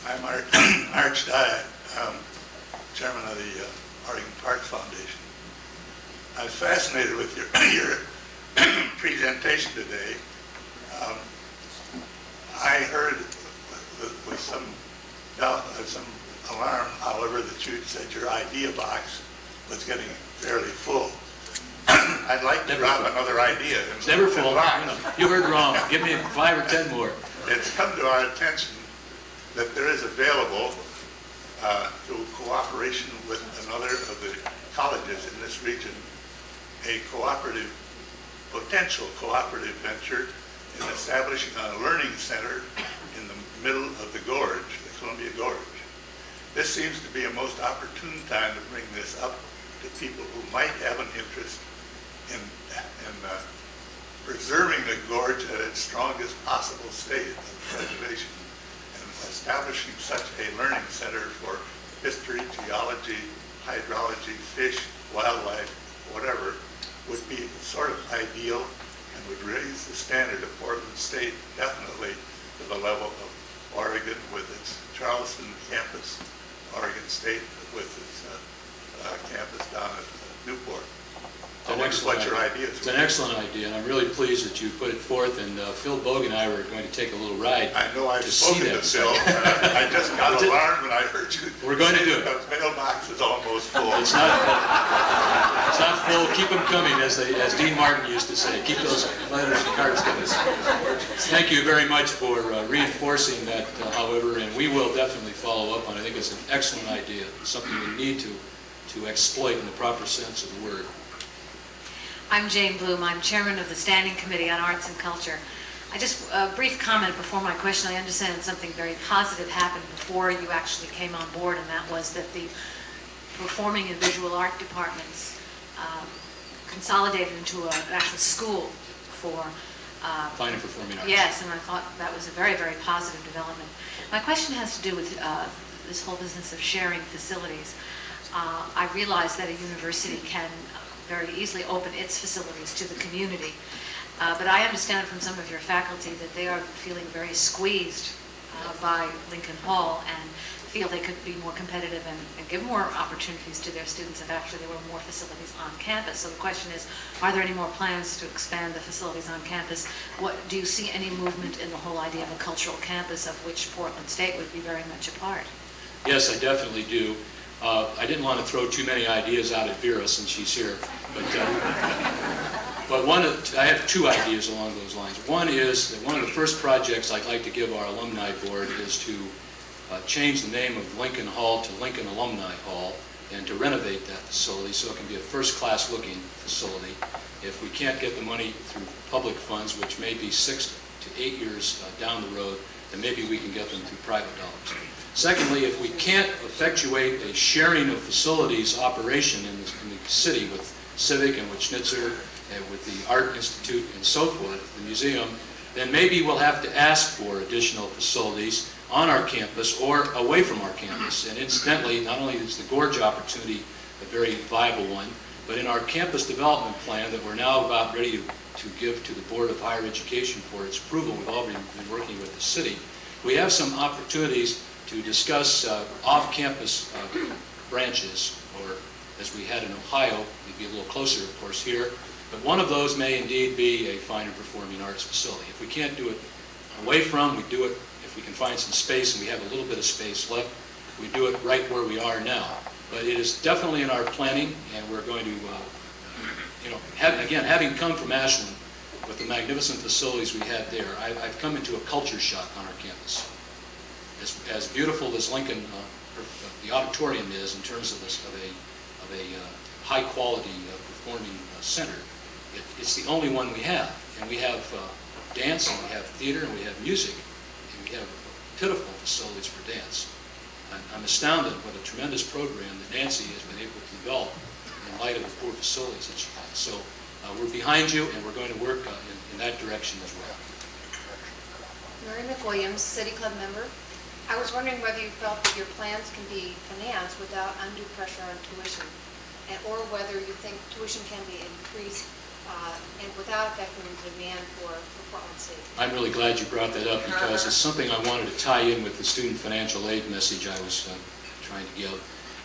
[SPEAKER 9] I'm Arch Dyack, chairman of the Oregon Parks Foundation. I was fascinated with your presentation today. I heard with some alarm, however, that you said your idea box was getting fairly full. I'd like to drop another idea.
[SPEAKER 2] It's never full. You heard wrong. Give me 5 or 10 more.
[SPEAKER 9] It's come to our attention that there is available through cooperation with another of the colleges in this region, a potential cooperative venture in establishing a learning center in the middle of the gorge, the Columbia Gorge. This seems to be a most opportune time to bring this up to people who might have an interest in preserving the gorge at its strongest possible state of preservation, and establishing such a learning center for history, geology, hydrology, fish, wildlife, whatever, would be sort of ideal and would raise the standard of Portland State definitely to the level of Oregon with its Charleston campus, Oregon State with its campus down at Newport. I wonder what your idea is.
[SPEAKER 2] It's an excellent idea, and I'm really pleased that you put it forth, and Phil Bogue and I were going to take a little ride.
[SPEAKER 9] I know I've spoken to Phil. I just got alarmed when I heard you.
[SPEAKER 2] We're going to do it.
[SPEAKER 9] The mailbox is almost full.
[SPEAKER 2] It's not full. It's not full. Keep them coming, as Dean Martin used to say. Keep those letters and cards coming. Thank you very much for reinforcing that, however, and we will definitely follow up on it. I think it's an excellent idea, something we need to exploit in the proper sense of the word.
[SPEAKER 10] I'm Jane Bloom. I'm chairman of the Standing Committee on Arts and Culture. I just, a brief comment before my question. I understand something very positive happened before you actually came on board, and that was that the performing and visual art departments consolidated into an actual school for
[SPEAKER 2] Fine and performing arts.
[SPEAKER 10] yes, and I thought that was a very, very positive development. My question has to do with this whole business of sharing facilities. I realize that a university can very easily open its facilities to the community, but I understand from some of your faculty that they are feeling very squeezed by Lincoln Hall and feel they could be more competitive and give more opportunities to their students if actually there were more facilities on campus. So the question is, are there any more plans to expand the facilities on campus? Do you see any movement in the whole idea of a cultural campus, of which Portland State would be very much a part?
[SPEAKER 2] Yes, I definitely do. I didn't want to throw too many ideas out at Vera since she's here, but I have two ideas along those lines. One is that one of the first projects I'd like to give our alumni board is to change the name of Lincoln Hall to Lincoln Alumni Hall and to renovate that facility so it can be a first-class looking facility. If we can't get the money through public funds, which may be 6 to 8 years down the road, then maybe we can get them through private dollars. Secondly, if we can't effectuate a sharing of facilities operation in the city with Civic and with Schnitzer and with the Art Institute and so forth, the museum, then maybe we'll have to ask for additional facilities on our campus or away from our campus. And incidentally, not only is the Gorge opportunity a very viable one, but in our campus development plan that we're now about ready to give to the Board of Higher Education for its approval, we've already been working with the city, we have some opportunities to discuss off-campus branches, or as we had in Ohio, we'd be a little closer, of course, here, but one of those may indeed be a fine and performing arts facility. If we can't do it away from, we do it if we can find some space, and we have a little bit of space left, we do it right where we are now. But it is definitely in our planning, and we're going to, having come from Ashland with the magnificent facilities we had there, I've come into a culture shock on our campus. As beautiful as Lincoln, the auditorium is in terms of a high-quality performing center, it's the only one we have. And we have dance, and we have theater, and we have music, and we have pitiful facilities for dance. I'm astounded what a tremendous program that Nancy has been able to develop in light of the poor facilities that she has. So we're behind you, and we're going to work in that direction as well.
[SPEAKER 11] Mary McWilliams, City Club member. I was wondering whether you felt that your plans can be financed without undue pressure on tuition, or whether you think tuition can be increased and without affecting the demand for Portland State.
[SPEAKER 2] I'm really glad you brought that up because it's something I wanted to tie in with the student financial aid message I was trying to give.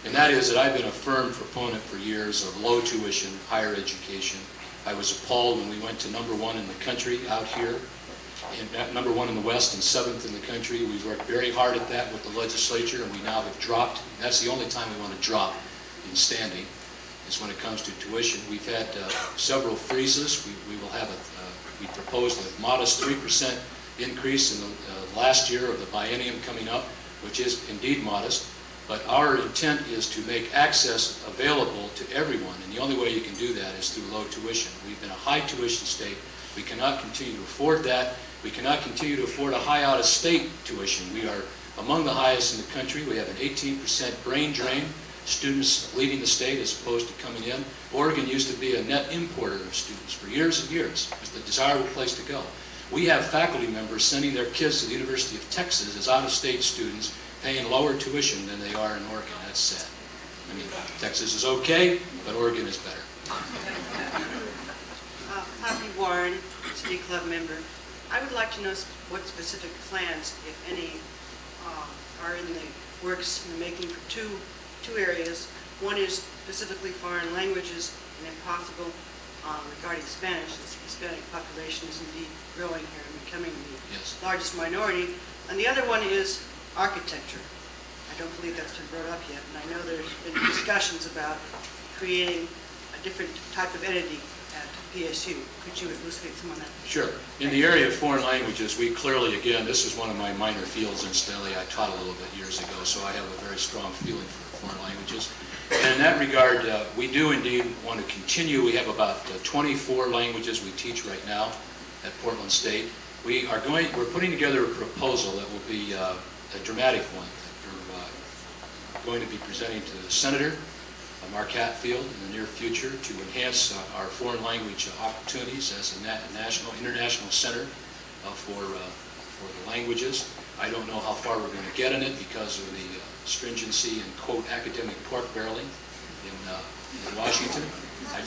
[SPEAKER 2] And that is that I've been a firm proponent for years of low tuition, higher education. I was appalled when we went to #1 in the country out here, and #1 in the West and 7th in the country. We worked very hard at that with the legislature, and we now have dropped. That's the only time we want to drop in standing, is when it comes to tuition. We've had several freezes. We will have we proposed a modest 3% increase in the last year of the biennium coming up, which is indeed modest. But our intent is to make access available to everyone, and the only way you can do that is through low tuition. We've been a high tuition state. We cannot continue to afford that. We cannot continue to afford a high out-of-state tuition. We are among the highest in the country. We have an 18% brain drain, students leaving the state as opposed to coming in. Oregon used to be a net importer of students for years and years. It was the desirable place to go. We have faculty members sending their kids to the University of Texas as out-of-state students, paying lower tuition than they are in Oregon. That's sad. I mean, Texas is okay, but Oregon is better.
[SPEAKER 12] Poppy Warren, City Club member. I would like to know what specific plans, if any, are in the works in the making for two areas. One is specifically foreign languages, and if possible, regarding Spanish. The Hispanic population is indeed growing here and becoming the largest minority. And the other one is architecture. I don't believe that's been brought up yet, and I know there's been discussions about creating a different type of entity at PSU. Could you elucidate some on that?
[SPEAKER 2] Sure. In the area of foreign languages, we clearly, again, this is one of my minor fields incidentally. I taught a little bit years ago, so I have a very strong feeling for foreign languages. And in that regard, we do indeed want to continue. We have about 24 languages we teach right now at Portland State. We're putting together a proposal that will be a dramatic one that we're going to be presenting to the Senator, Mark Hatfield, in the near future to enhance our foreign language opportunities as a international center for the languages. I don't know how far we're going to get in it because of the stringency and, quote, academic pork barreling in Washington. I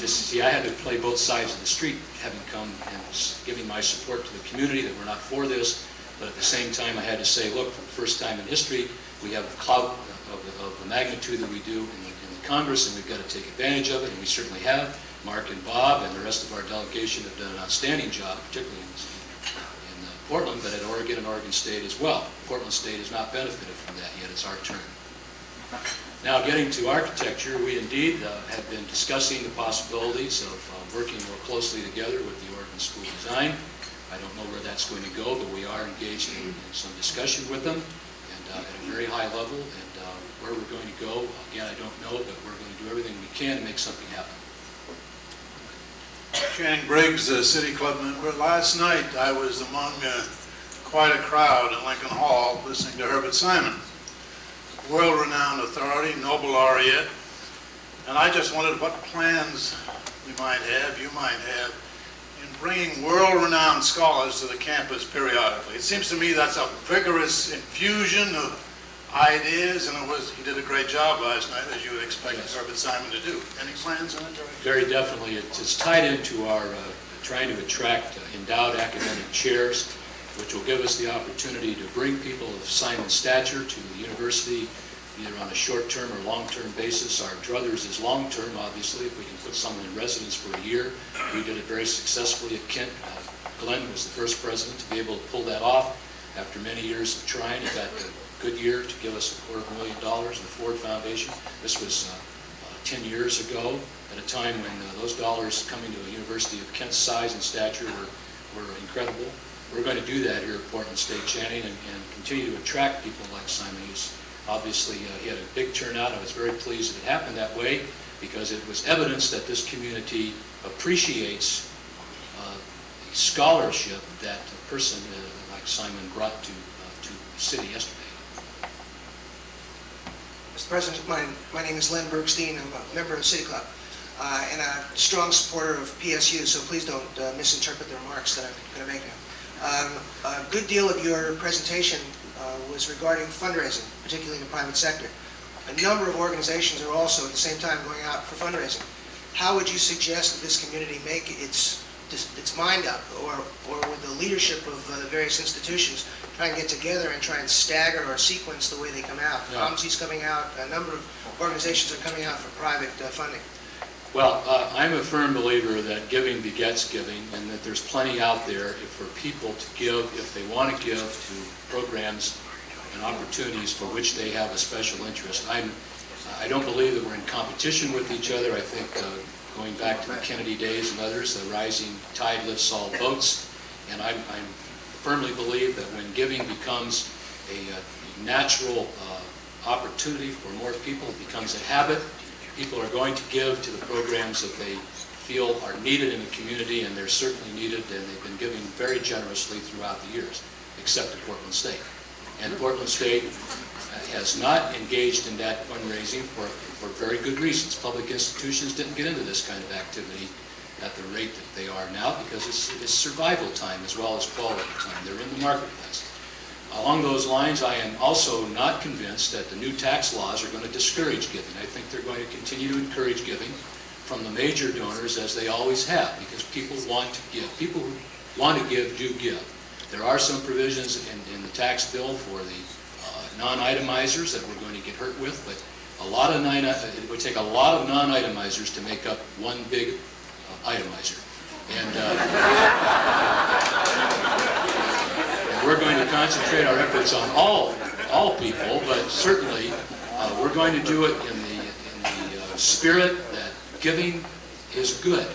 [SPEAKER 2] had to play both sides of the street, having come and giving my support to the community that we're not for this, but at the same time I had to say, look, for the first time in history, we have clout of the magnitude that we do in the Congress, and we've got to take advantage of it, and we certainly have. Mark and Bob and the rest of our delegation have done an outstanding job, particularly in Portland, but at Oregon and Oregon State as well. Portland State has not benefited from that yet. It's our turn. Now, getting to architecture, we indeed have been discussing the possibilities of working more closely together with the Oregon School of Design. I don't know where that's going to go, but we are engaged in some discussion with them, and at a very high level. And where we're going to go, again, I don't know, but we're going to do everything we can to make something happen.
[SPEAKER 13] Channing Briggs, a City Club member. Last night I was among quite a crowd at Lincoln Hall listening to Herbert Simon, world-renowned authority, Nobel laureate, and I just wondered what plans we might have, you might have, in bringing world-renowned scholars to the campus periodically. It seems to me that's a vigorous infusion of ideas, and he did a great job last night, as you would expect Herbert Simon to do. Any plans in that direction?
[SPEAKER 2] Very definitely. It's tied into our trying to attract endowed academic chairs, which will give us the opportunity to bring people of Simon's stature to the university, either on a short-term or long-term basis. Our druthers is long-term, obviously, if we can put someone in residence for a year. We did it very successfully at Kent. Glenn was the first president to be able to pull that off. After many years of trying, he got a good year to give us $250,000 in the Ford Foundation. This was 10 years ago, at a time when those dollars coming to a university of Kent's size and stature were incredible. We're going to do that here at Portland State, Channing, and continue to attract people like Simon. Obviously, he had a big turnout. I was very pleased that it happened that way because it was evidence that this community appreciates the scholarship that a person like Simon brought to the city yesterday.
[SPEAKER 14] Mr. President, my name is Len Bergstein. I'm a member of City Club and a strong supporter of PSU, so please don't misinterpret the remarks that I'm going to make now. A good deal of your presentation was regarding fundraising, particularly in the private sector. A number of organizations are also at the same time going out for fundraising. How would you suggest that this community make its mind up, or with the leadership of the various institutions, try and get together and try and stagger or sequence the way they come out?
[SPEAKER 2] Yeah.
[SPEAKER 14] OMSI's coming out, a number of organizations are coming out for private funding.
[SPEAKER 2] Well, I'm a firm believer that giving begets giving, and that there's plenty out there for people to give if they want to give to programs and opportunities for which they have a special interest. I don't believe that we're in competition with each other. I think going back to the Kennedy days and others, the rising tide lifts all boats, and I firmly believe that when giving becomes a natural opportunity for more people, it becomes a habit. People are going to give to the programs that they feel are needed in the community, and they're certainly needed, and they've been giving very generously throughout the years, except at Portland State. And Portland State has not engaged in that fundraising for very good reasons. Public institutions didn't get into this kind of activity at the rate that they are now because it's survival time as well as quality time. They're in the marketplace. Along those lines, I am also not convinced that the new tax laws are going to discourage giving. I think they're going to continue to encourage giving from the major donors as they always have, because people want to give. People who want to give do give. There are some provisions in the tax bill for the non-itemizers that we're going to get hurt with, but it would take a lot of non-itemizers to make up one big itemizer. And we're going to concentrate our efforts on all people, but certainly we're going to do it in the spirit that giving is good.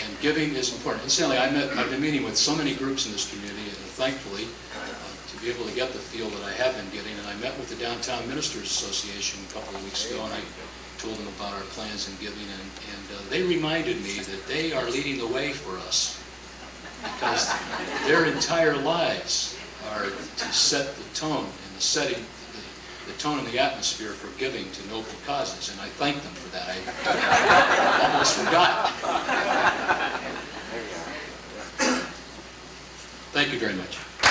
[SPEAKER 2] And giving is important. Incidentally, I've been meeting with so many groups in this community, and thankfully, to be able to get the feel that I have been getting. And I met with the Downtown Ministers Association a couple of weeks ago, and I told them about our plans in giving, and they reminded me that they are leading the way for us, because their entire lives are to set the tone and the setting, the tone and the atmosphere for giving to noble causes, and I thank them for that. I almost forgot. Thank you very much.